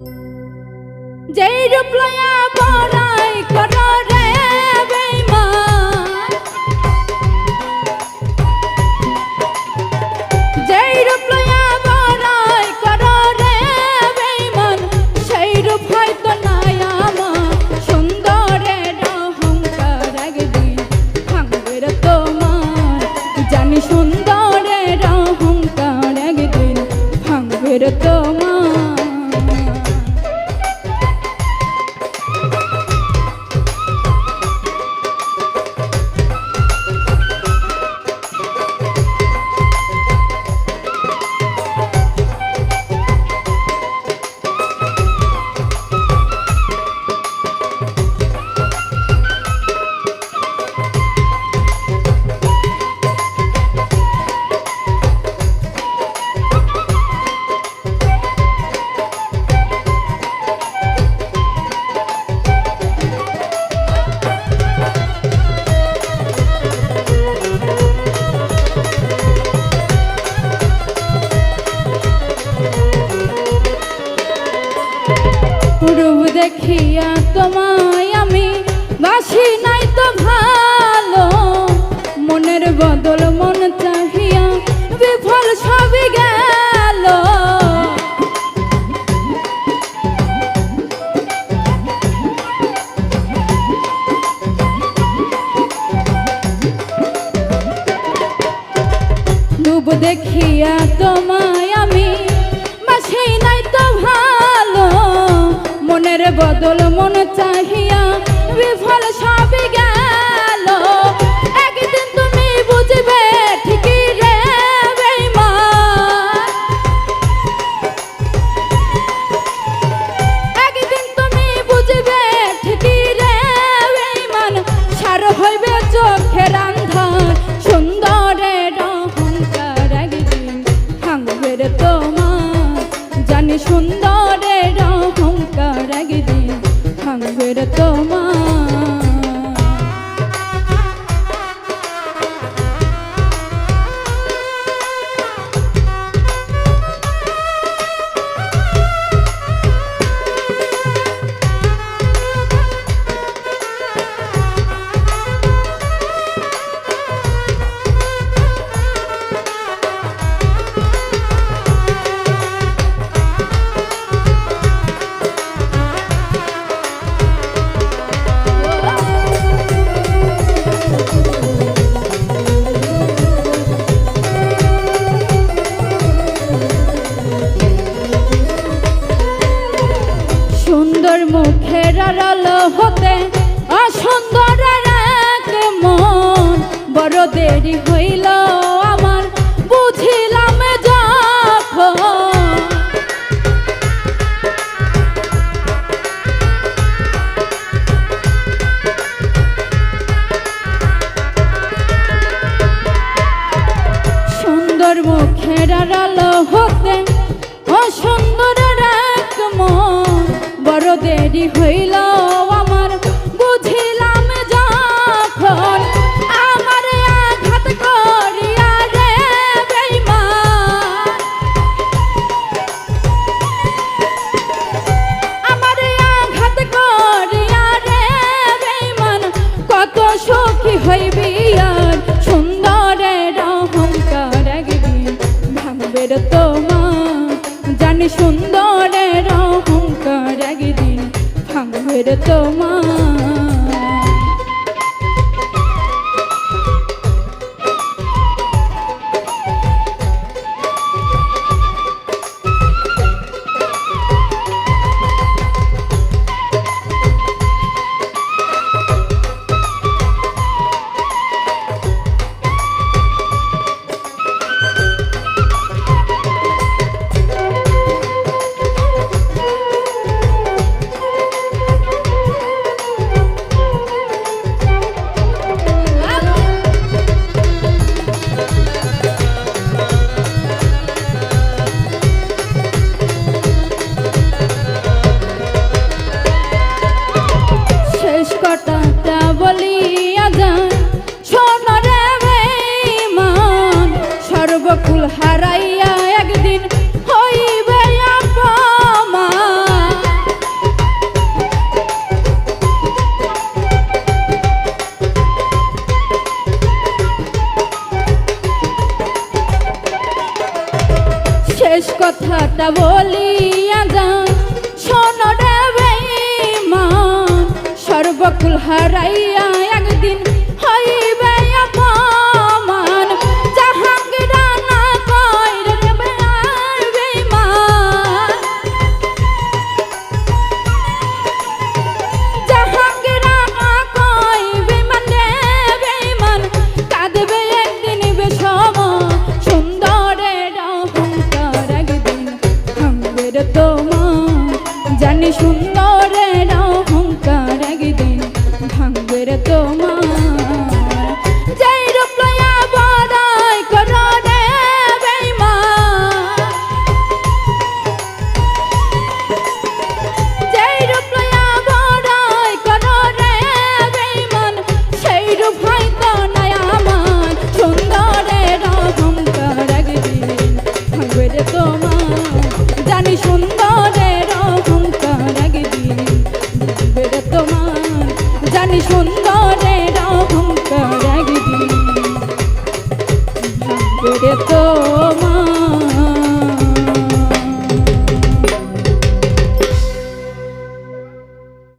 যেই রূপ লয়া বড়াই করো রে বেঈমান, যেই রূপ লয়া বড়াই করো রে বেঈমান, সেই রূপ হয়তো নাই আমার। সুন্দরের অহংকার একদিন ভাঙবে রে তোমার, জানি সুন্দরের অহংকার একদিন ভাঙবে রে তোমার। রূপ দেখিয়া তোমায় আমি বাসি নাই তো ভালো, মনের বদল মন চাহিয়া বিফল সবই গেল। রূপ দেখিয়া তোমায় আমি বাসি নাই তো ভালো, মনের বদল মন চাহিয়া বিফল সবই গেল। একদিন তুমি বুঝবে ঠিকই রে বেঈমান, একদিন তুমি বুঝবে ঠিকই রে বেঈমান, সার হইবে চোখের আন্ধার। সুন্দরের অহংকার একদিন ভাঙবে রে তোমার, জানি সুন্দরের অহংকার একদিন ভাঙবে রে তোমার। সুন্দর মুখের আড়াল হতে অসুন্দরের এক মন, বড় দেরি হইল আমার বুঝিলাম যখন। সুন্দর মুখের আড়াল হতে অসুন্দরের এক মন, বড় দেরি হইল আমার বুঝিলাম যখন। আমার আঘাত করিয়া রে বেঈমান, আমার আঘাত করিয়া রে বেঈমান, কত সুখী হইবি আর। সুন্দরের অহংকার একদিন ভাঙবে রে তোমার, জানি সুন্দরের অহংকার একদিন ভাঙবে রে তোমার। বকুল হারাইয়া একদিন হইবে অপমান জাহাঙ্গীরা না কইরে বেঈমান জাহাঙ্গীরা না কইবে মানে বেঈমান কাঁদবে একদিন বেশম সুন্দরের অহংকার একদিন ভাঙবে রে তোমার জানি সুন্দরের অহংকার একদিন ভাঙবে রে তোমার যেই রূপ লইয়া বড়াই করো রে বেঈমান যেই রূপ লইয়া বড়াই করো রে বেঈমান সেই রূপ হয়তো নাই আমার সুন্দরের অহংকার একদিন ভাঙবে রে তোমার জানি সুন্দরের অহংকার একদিন ভাঙবে রে তোমার জানি সুন্দরের অহংকার একদিন ভাঙবে রে তোমার।